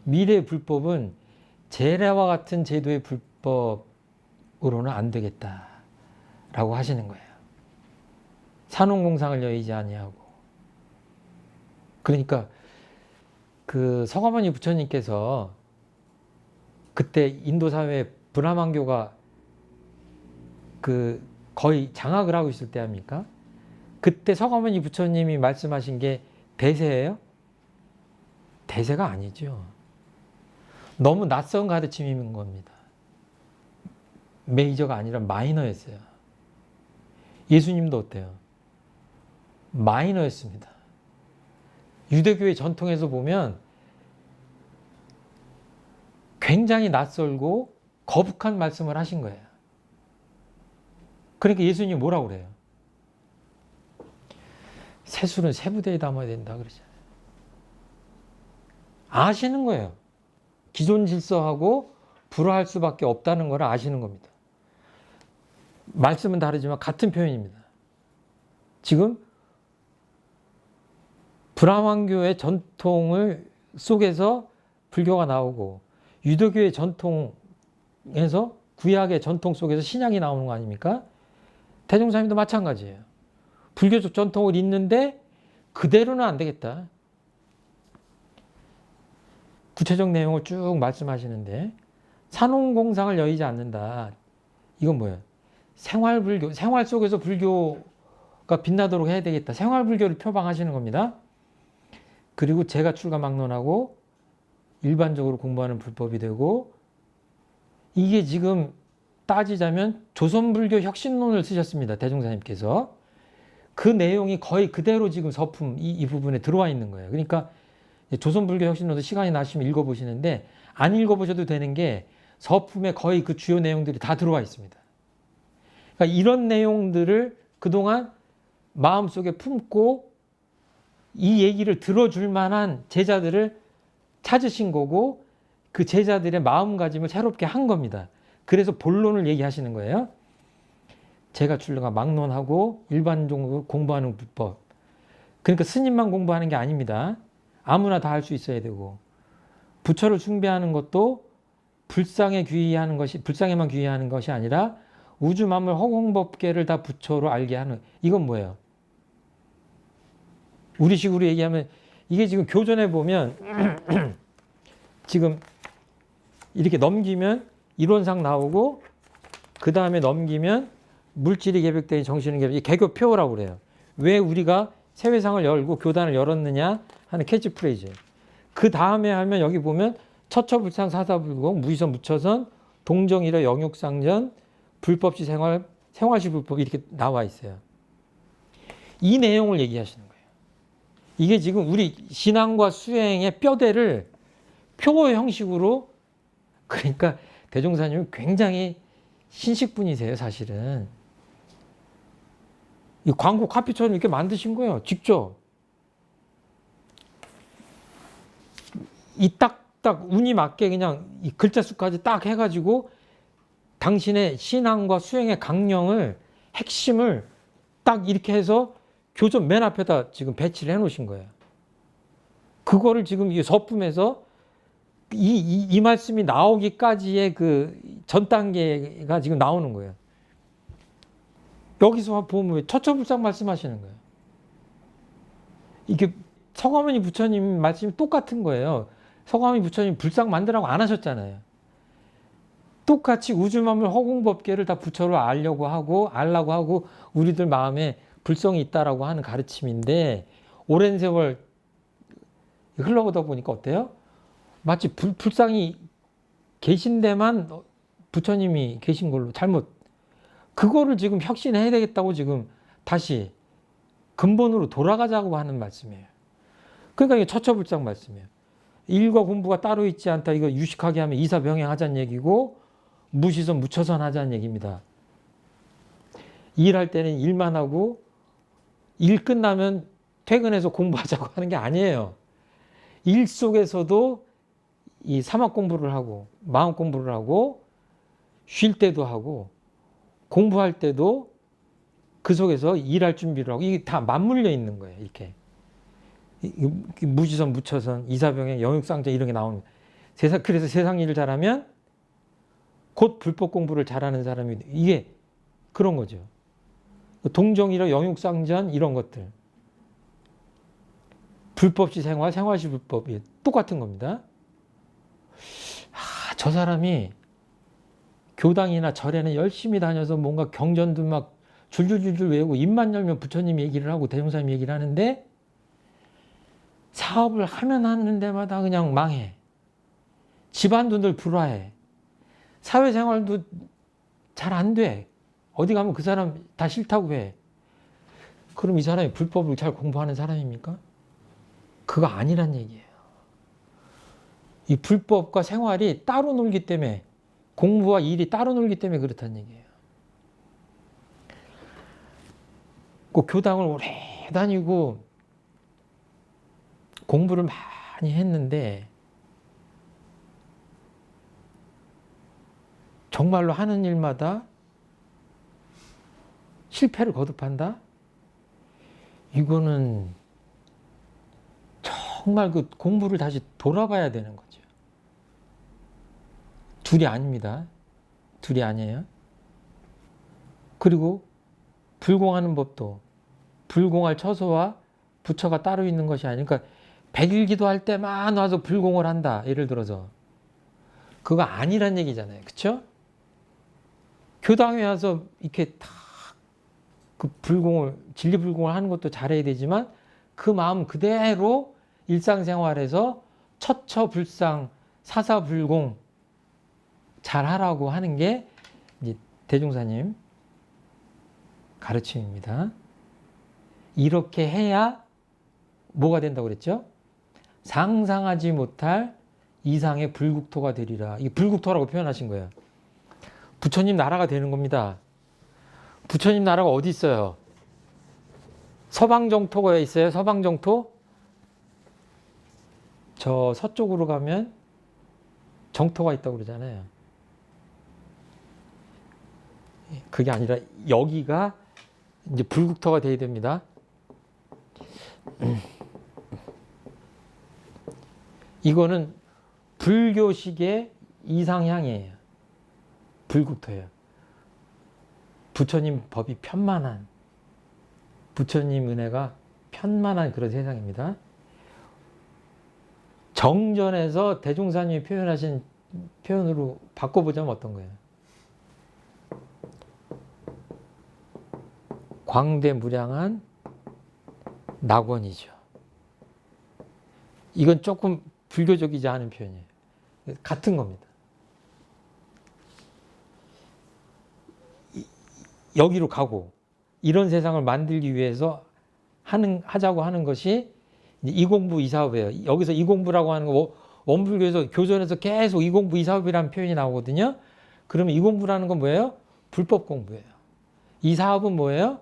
미래의 불법은 제례와 같은 제도의 불법으로는 안 되겠다라고 하시는 거예요. 산혼공상을 여의지 아니하고. 그러니까 그 서가모니 부처님께서 그때 인도 사회에 브라만교가 거의 장악을 하고 있을 때 아닙니까? 그때 서가모니 부처님이 말씀하신 게 대세예요? 대세가 아니죠. 너무 낯선 가르침인 겁니다. 메이저가 아니라 마이너였어요. 예수님도 어때요? 마이너였습니다. 유대교의 전통에서 보면 굉장히 낯설고 거북한 말씀을 하신 거예요. 그러니까 예수님이 뭐라고 그래요? 세술은 세부대에 담아야 된다 그러잖아요. 아시는 거예요. 기존 질서하고 불화할 수밖에 없다는 걸 아시는 겁니다. 말씀은 다르지만 같은 표현입니다. 지금 브라만교의 전통을 속에서 불교가 나오고 유대교의 전통에서 구약의 전통 속에서 신약이 나오는 거 아닙니까? 대종사님도 마찬가지예요. 불교적 전통을 잇는데 그대로는 안 되겠다. 구체적 내용을 쭉 말씀하시는데 산혼공상을 여의지 않는다. 이건 뭐예요? 생활불교, 생활 속에서 불교가 빛나도록 해야 되겠다. 생활불교를 표방하시는 겁니다. 그리고 제가 출가막론하고 일반적으로 공부하는 불법이 되고 이게 지금 따지자면 조선불교 혁신론을 쓰셨습니다. 대종사님께서. 그 내용이 거의 그대로 지금 서품 이 부분에 들어와 있는 거예요. 그러니까 조선불교 혁신론도 시간이 나시면 읽어보시는데 안 읽어보셔도 되는 게 서품에 거의 그 주요 내용들이 다 들어와 있습니다. 그러니까 이런 내용들을 그동안 마음속에 품고 이 얘기를 들어줄 만한 제자들을 찾으신 거고 그 제자들의 마음가짐을 새롭게 한 겁니다. 그래서 본론을 얘기하시는 거예요. 제가 출가가 막론하고 일반적으로 공부하는 불법. 그러니까 스님만 공부하는 게 아닙니다. 아무나 다 할 수 있어야 되고 부처를 숭배하는 것도 불상에 귀의하는 것이 불상에만 귀의하는 것이 아니라 우주 만물 허공법계를 다 부처로 알게 하는 이건 뭐예요? 우리식으로 얘기하면 이게 지금 교전에 보면 지금 이렇게 넘기면 이론상 나오고 그 다음에 넘기면 물질이 개벽되니 정신은 개벽. 이게 개교표라고 그래요. 왜 우리가 세회상을 열고 교단을 열었느냐 하는 캐치프레이즈. 그 다음에 하면 여기 보면 처처불상 사사불공 무의선 무처선 동정이러 영육상전 불법시 생활 생활시 불법 이렇게 나와 있어요. 이 내용을 얘기하시는 거예요. 이게 지금 우리 신앙과 수행의 뼈대를 표 형식으로 그러니까 대종사님은 굉장히 신식분이세요, 사실은. 이 광고 카피처럼 이렇게 만드신 거예요, 직접. 이 딱딱 운이 맞게 그냥 이 글자 수까지 딱 해가지고 당신의 신앙과 수행의 강령을 핵심을 딱 이렇게 해서 교전 맨 앞에다 지금 배치를 해 놓으신 거예요. 그거를 지금 이 서품에서 이 말씀이 나오기까지의 그 전 단계가 지금 나오는 거예요. 여기서 보면 처처불상 말씀하시는 거예요. 이게 서가모니 부처님 말씀이 똑같은 거예요. 서가모니 부처님 불상 만들라고 안 하셨잖아요. 똑같이 우주만물 허공법계를 다 부처로 알려고 하고 우리들 마음에 불성이 있다라고 하는 가르침인데 오랜 세월 흘러오다 보니까 어때요? 마치 불상이 계신 데만 부처님이 계신 걸로 잘못 그거를 지금 혁신해야 되겠다고 지금 다시 근본으로 돌아가자고 하는 말씀이에요. 그러니까 이게 처처불상 말씀이에요. 일과 공부가 따로 있지 않다. 이거 유식하게 하면 이사병행하자는 얘기고 무시선 무처선 하자는 얘기입니다. 일할 때는 일만 하고 일 끝나면 퇴근해서 공부하자고 하는 게 아니에요. 일 속에서도 이 사막 공부를 하고 마음 공부를 하고 쉴 때도 하고 공부할 때도 그 속에서 일할 준비를 하고 이게 다 맞물려 있는 거예요. 이렇게 무지선 무처선 이사병행 영육상전 이런 게 나오는 거예요. 그래서 세상 일을 잘하면 곧 불법 공부를 잘하는 사람이 이게 그런 거죠. 동정이러 영육상전 이런 것들 불법시 생활 생활시 불법이 똑같은 겁니다. 저 사람이 교당이나 절에는 열심히 다녀서 뭔가 경전도 막 줄줄줄줄 외우고 입만 열면 부처님 얘기를 하고 대종사님 얘기를 하는데 사업을 하는 데마다 그냥 망해. 집안도 늘 불화해. 사회생활도 잘 안 돼. 어디 가면 그 사람 다 싫다고 해. 그럼 이 사람이 불법을 잘 공부하는 사람입니까? 그거 아니란 얘기예요. 이 불법과 생활이 따로 놀기 때문에, 공부와 일이 따로 놀기 때문에 그렇다는 얘기예요. 그 교당을 오래 다니고 공부를 많이 했는데 정말로 하는 일마다 실패를 거듭한다? 이거는 정말 그 공부를 다시 돌아봐야 되는 거죠. 둘이 아닙니다. 둘이 아니에요. 그리고 불공하는 법도 불공할 처소와 부처가 따로 있는 것이 아니니까 백일기도 할 때만 와서 불공을 한다. 예를 들어서 그거 아니란 얘기잖아요. 그렇죠? 교당에 와서 이렇게 다 그 불공을 진리 불공을 하는 것도 잘해야 되지만 그 마음 그대로 일상생활에서 처처불상 사사불공 잘하라고 하는 게 이제 대종사님 가르침입니다. 이렇게 해야 뭐가 된다고 그랬죠? 상상하지 못할 이상의 불국토가 되리라. 이 불국토라고 표현하신 거예요. 부처님 나라가 되는 겁니다. 부처님 나라가 어디 있어요? 서방정토가 있어요? 서방정토? 저 서쪽으로 가면 정토가 있다고 그러잖아요. 그게 아니라 여기가 이제 불국토가 돼야 됩니다. 이거는 불교식의 이상향이에요. 불국토예요. 부처님 법이 편만한, 부처님 은혜가 편만한 그런 세상입니다. 정전에서 대종사님이 표현하신 표현으로 바꿔보자면 어떤 거예요? 광대무량한 낙원이죠. 이건 조금 불교적이지 않은 표현이에요. 같은 겁니다. 여기로 가고 이런 세상을 만들기 위해서 하자고 하는 것이 이공부 이사업이에요. 여기서 이공부라고 하는 거 원불교에서 교전에서 계속 이공부 이사업이라는 표현이 나오거든요. 그러면 이공부라는 건 뭐예요? 불법 공부예요. 이 사업은 뭐예요?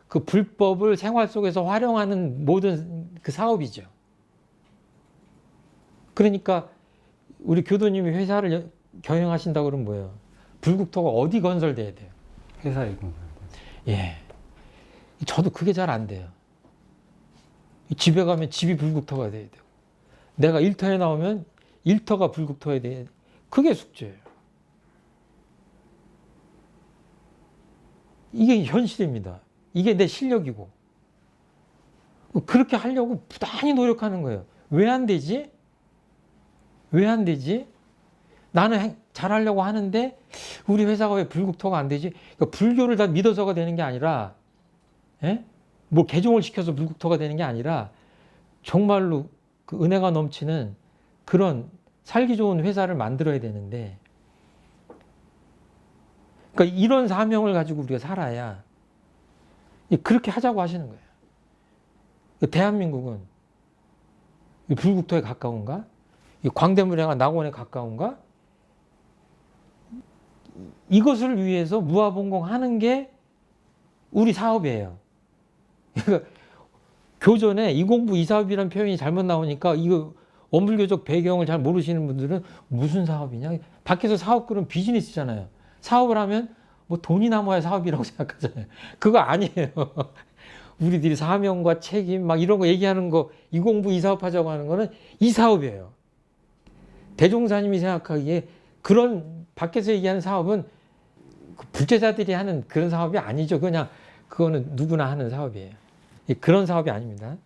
그 불법을 생활 속에서 활용하는 모든 그 사업이죠. 그러니까 우리 교도님이 회사를 경영하신다고 그러면 뭐예요? 불국토가 어디 건설돼야 돼요? 회사에 공부하는 예. 저도 그게 잘 안 돼요. 집에 가면 집이 불국토가 돼야 되고, 내가 일터에 나오면 일터가 불국토가 돼야 돼. 그게 숙제예요. 이게 현실입니다. 이게 내 실력이고. 그렇게 하려고 부단히 노력하는 거예요. 왜 안 되지? 왜 안 되지? 나는 잘하려고 하는데 우리 회사가 왜 불국토가 안 되지? 그러니까 불교를 다 믿어서가 되는 게 아니라, 예? 뭐 개종을 시켜서 불국토가 되는 게 아니라 정말로 그 은혜가 넘치는 그런 살기 좋은 회사를 만들어야 되는데, 그러니까 이런 사명을 가지고 우리가 살아야 그렇게 하자고 하시는 거예요. 대한민국은 불국토에 가까운가? 광대무량한 낙원에 가까운가? 이것을 위해서 무아봉공하는 게 우리 사업이에요. 그러니까 교전에 이공부 이사업이라는 표현이 잘못 나오니까 이거 원불교적 배경을 잘 모르시는 분들은 무슨 사업이냐? 밖에서 사업 그러면 비즈니스잖아요. 사업을 하면 뭐 돈이 남아야 사업이라고 생각하잖아요. 그거 아니에요. 우리들이 사명과 책임 막 이런 거 얘기하는 거, 이공부 이사업 하자고 하는 거는 이 사업이에요. 대종사님이 생각하기에 그런 밖에서 얘기하는 사업은 불제자들이 하는 그런 사업이 아니죠. 그냥 그거는 누구나 하는 사업이에요. 그런 사업이 아닙니다.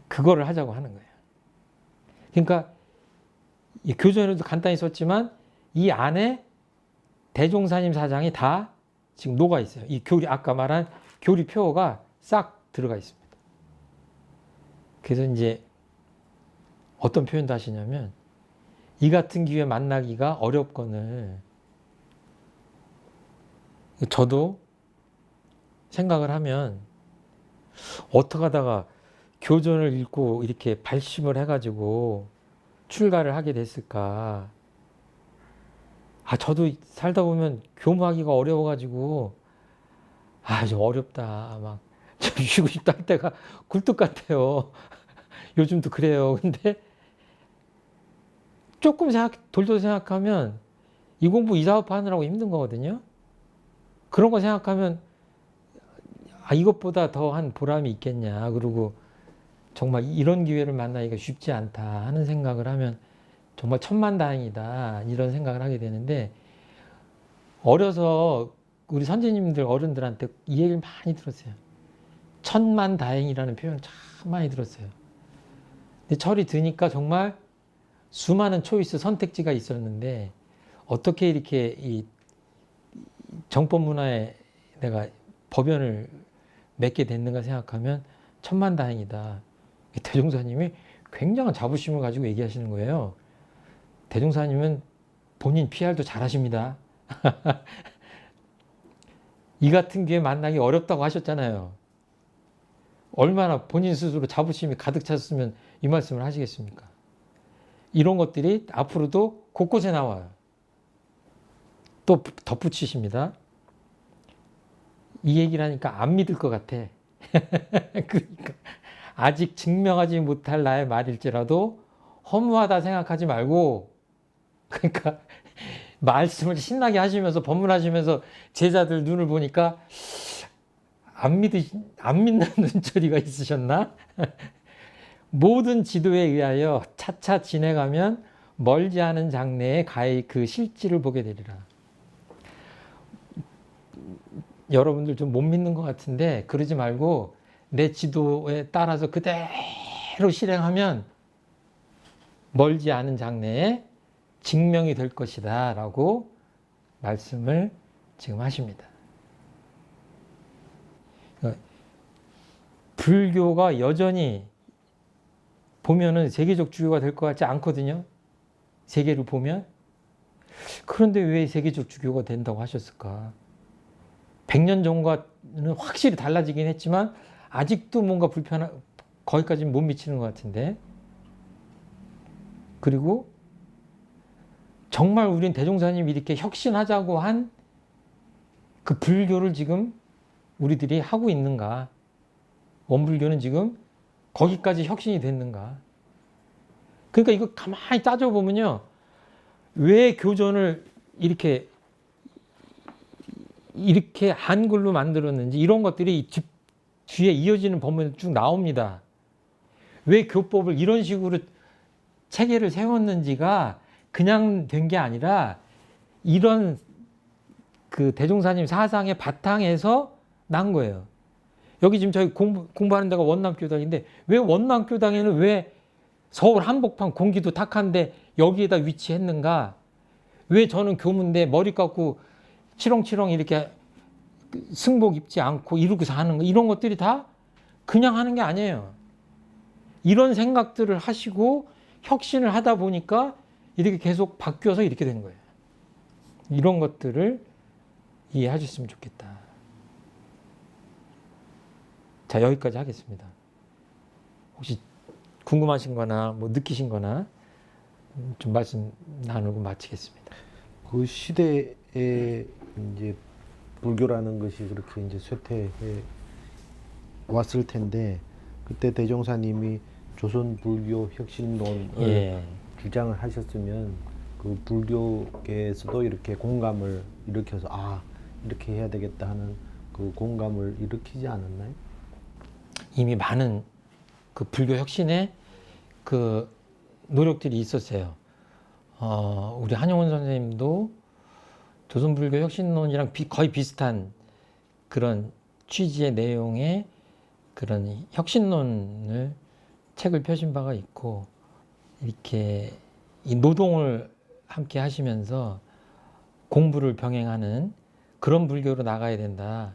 그거를 하자고 하는 거예요. 그러니까 교전에도 간단히 썼지만 이 안에 대종사님 사장이 다 지금 녹아 있어요. 이 교리, 아까 말한 교리표가 싹 들어가 있습니다. 그래서 이제 어떤 표현도 하시냐면, 이 같은 기회 만나기가 어렵거늘, 저도 생각을 하면 어떻게 하다가 교전을 읽고 이렇게 발심을 해가지고 출가를 하게 됐을까. 저도 살다 보면 교무하기가 어려워가지고 좀 어렵다, 막 좀 쉬고 싶다 할 때가 굴뚝 같아요. 요즘도 그래요. 근데 조금 돌려 생각하면 이 공부 이 사업 하느라고 힘든 거거든요. 그런 거 생각하면 이것보다 더한 보람이 있겠냐. 그리고 정말 이런 기회를 만나기가 쉽지 않다 하는 생각을 하면 정말 천만다행이다, 이런 생각을 하게 되는데, 어려서 우리 선생님들 어른들한테 이 얘기를 많이 들었어요. 천만다행이라는 표현 참 많이 들었어요. 근데 철이 드니까 정말 수많은 초이스 선택지가 있었는데 어떻게 이렇게 이 정법 문화에 내가 법연을 맺게 됐는가 생각하면 천만다행이다. 대종사님이 굉장한 자부심을 가지고 얘기하시는 거예요. 대종사님은 본인 PR도 잘하십니다. 이 같은 기회 만나기 어렵다고 하셨잖아요. 얼마나 본인 스스로 자부심이 가득 찼으면 이 말씀을 하시겠습니까? 이런 것들이 앞으로도 곳곳에 나와요. 또 덧붙이십니다. 이 얘기를 하니까 안 믿을 것 같아. 그러니까 아직 증명하지 못할 나의 말일지라도 허무하다 생각하지 말고, 그러니까 말씀을 신나게 하시면서 법문하시면서 제자들 눈을 보니까 안 믿는 눈초리가 있으셨나? 모든 지도에 의하여 차차 지내가면 멀지 않은 장래에 가히 그 실질을 보게 되리라. 여러분들 좀 못 믿는 것 같은데 그러지 말고 내 지도에 따라서 그대로 실행하면 멀지 않은 장래에 증명이 될 것이다 라고 말씀을 지금 하십니다. 불교가 여전히 보면은 세계적 주교가 될 것 같지 않거든요. 세계를 보면. 그런데 왜 세계적 주교가 된다고 하셨을까? 100년 전과는 확실히 달라지긴 했지만 아직도 뭔가 거기까지는 못 미치는 것 같은데. 그리고 정말 우린 대종사님이 이렇게 혁신하자고 한 그 불교를 지금 우리들이 하고 있는가? 원불교는 지금 거기까지 혁신이 됐는가? 그러니까 이거 가만히 따져보면요. 왜 교전을 이렇게 한글로 만들었는지 이런 것들이 뒤에 이어지는 법문에 쭉 나옵니다. 왜 교법을 이런 식으로 체계를 세웠는지가 그냥 된 게 아니라 이런 그 대종사님 사상의 바탕에서 난 거예요. 여기 지금 저희 공부하는 데가 원남교당인데 왜 원남교당에는 왜 서울 한복판 공기도 탁한데 여기에다 위치했는가? 왜 저는 교문데 머리 깎고 치렁치렁 이렇게 승복 입지 않고 이러고 사는 거, 이런 것들이 다 그냥 하는 게 아니에요. 이런 생각들을 하시고 혁신을 하다 보니까 이렇게 계속 바뀌어서 이렇게 된 거예요. 이런 것들을 이해하셨으면 좋겠다. 자, 여기까지 하겠습니다. 혹시 궁금하신 거나 뭐 느끼신 거나 좀 말씀 나누고 마치겠습니다. 그 시대에 이제 불교라는 것이 그렇게 이제 쇠퇴해 왔을 텐데 그때 대종사님이 조선 불교 혁신론을 주장을 하셨으면 그 불교계에서도 이렇게 공감을 일으켜서 이렇게 해야 되겠다 하는 그 공감을 일으키지 않았나요? 이미 많은 그 불교 혁신의 그 노력들이 있었어요. 우리 한용운 선생님도 조선불교 혁신론이랑 거의 비슷한 그런 취지의 내용의 그런 혁신론을 책을 펴신 바가 있고, 이렇게 이 노동을 함께 하시면서 공부를 병행하는 그런 불교로 나가야 된다.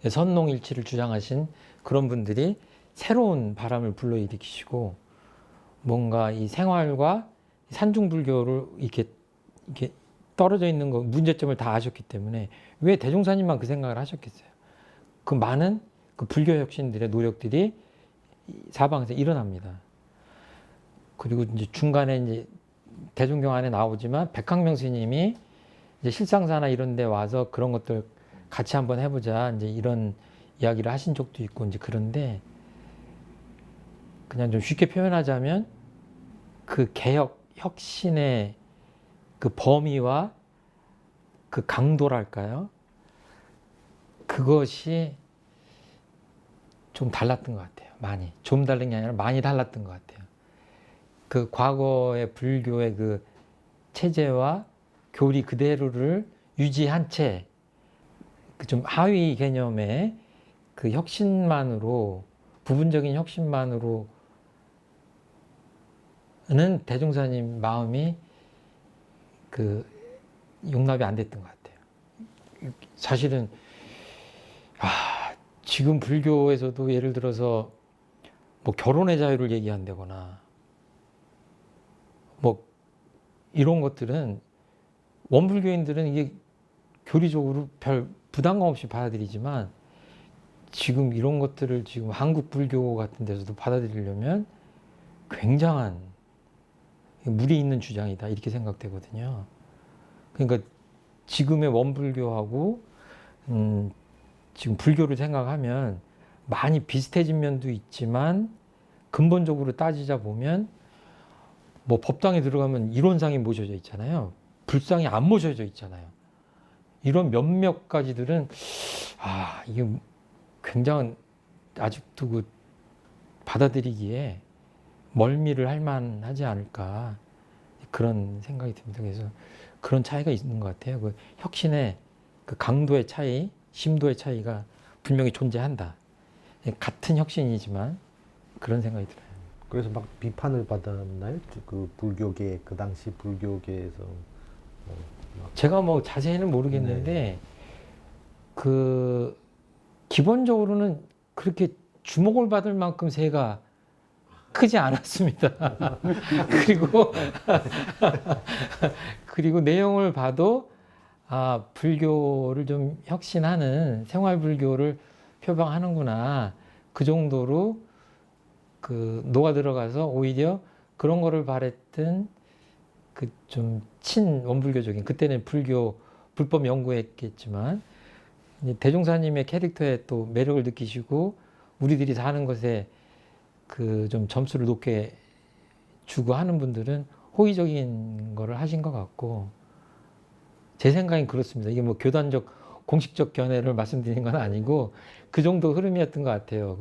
선농일치를 주장하신 그런 분들이 새로운 바람을 불러일으키시고 뭔가 이 생활과 산중불교를 이렇게 떨어져 있는 거 문제점을 다 아셨기 때문에 왜 대종사님만 그 생각을 하셨겠어요? 그 많은 그 불교 혁신들의 노력들이 사방에서 일어납니다. 그리고 이제 중간에 이제 대종경 안에 나오지만 백학명 스님이 이제 실상사나 이런 데 와서 그런 것들 같이 한번 해보자 이제 이런 이야기를 하신 적도 있고 이제 그런데 그냥 좀 쉽게 표현하자면 그 개혁 혁신의 그 범위와 그 강도랄까요? 그것이 좀 달랐던 것 같아요. 많이. 좀 다른 게 아니라 많이 달랐던 것 같아요. 그 과거의 불교의 그 체제와 교리 그대로를 유지한 채 그 좀 하위 개념의 그 혁신만으로 부분적인 혁신만으로는 대종사님 마음이 그 용납이 안 됐던 것 같아요. 사실은 지금 불교에서도 예를 들어서 뭐 결혼의 자유를 얘기한다거나 뭐 이런 것들은 원불교인들은 이게 교리적으로 별 부담감 없이 받아들이지만 지금 이런 것들을 지금 한국 불교 같은 데서도 받아들이려면 굉장한 무리 있는 주장이다 이렇게 생각되거든요. 그러니까 지금의 원불교하고 지금 불교를 생각하면 많이 비슷해진 면도 있지만 근본적으로 따지자 보면 뭐 법당에 들어가면 이론상이 모셔져 있잖아요. 불상이 안 모셔져 있잖아요. 이런 몇몇 가지들은 이게 굉장한 아직도 그 받아들이기에 멀미를 할 만하지 않을까 그런 생각이 듭니다. 그래서 그런 차이가 있는 것 같아요. 그 혁신의 그 강도의 차이, 심도의 차이가 분명히 존재한다. 같은 혁신이지만 그런 생각이 들어요. 그래서 막 비판을 받았나요? 그 불교계 그 당시 불교계에서 제가 뭐 자세히는 모르겠는데 그 기본적으로는 그렇게 주목을 받을 만큼 새가 크지 않았습니다. 그리고 내용을 봐도 불교를 좀 혁신하는 생활 불교를 표방하는구나 그 정도로 그 녹아 들어가서 오히려 그런 거를 바랬던 그 좀 친원불교적인 그때는 불교 불법 연구했겠지만 대종사님의 캐릭터에 또 매력을 느끼시고 우리들이 사는 것에 그 좀 점수를 높게 주고 하는 분들은 호의적인 거를 하신 것 같고 제 생각엔 그렇습니다. 이게 뭐 교단적 공식적 견해를 말씀드리는 건 아니고 그 정도 흐름이었던 것 같아요.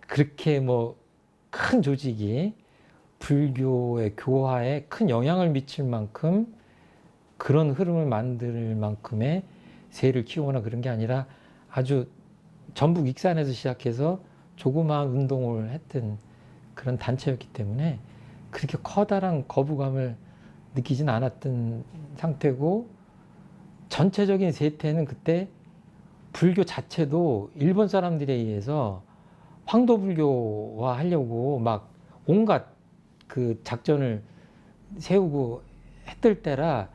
그렇게 뭐 큰 조직이 불교의 교화에 큰 영향을 미칠 만큼 그런 흐름을 만들 만큼의 세를 키우거나 그런 게 아니라 아주 전북 익산에서 시작해서 조그마한 운동을 했던 그런 단체였기 때문에 그렇게 커다란 거부감을 느끼진 않았던 상태고 전체적인 세태는 그때 불교 자체도 일본 사람들에 의해서 황도불교화 하려고 막 온갖 그 작전을 세우고 했을 때라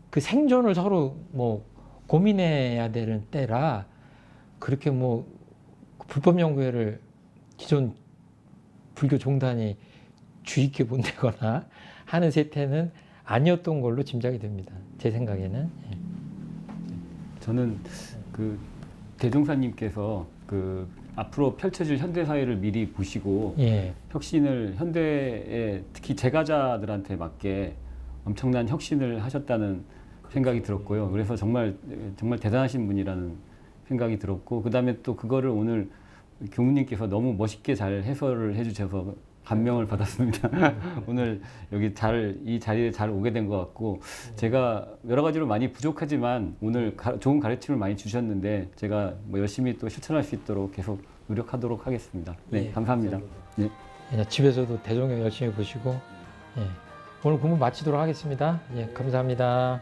그 생존을 서로 뭐 고민해야 되는 때라 그렇게 뭐 불법 연구회를 기존 불교 종단이 주의 깊게 본다거나 하는 세태는 아니었던 걸로 짐작이 됩니다. 제 생각에는. 저는 그 대종사님께서 그 앞으로 펼쳐질 현대 사회를 미리 보시고 혁신을 현대에 특히 제가자들한테 맞게 엄청난 혁신을 하셨다는 생각이 들었고요. 그래서 정말 대단하신 분이라는 생각이 들었고 그다음에 또 그거를 오늘 교무님께서 너무 멋있게 잘 해설을 해주셔서 감명을 받았습니다. 오늘 여기 이 자리에 잘 오게 된 것 같고 제가 여러 가지로 많이 부족하지만 오늘 좋은 가르침을 많이 주셨는데 제가 뭐 열심히 또 실천할 수 있도록 계속 노력하도록 하겠습니다. 네, 감사합니다. 네. 집에서도 대종경 열심히 보시고 오늘 공부 마치도록 하겠습니다. 감사합니다.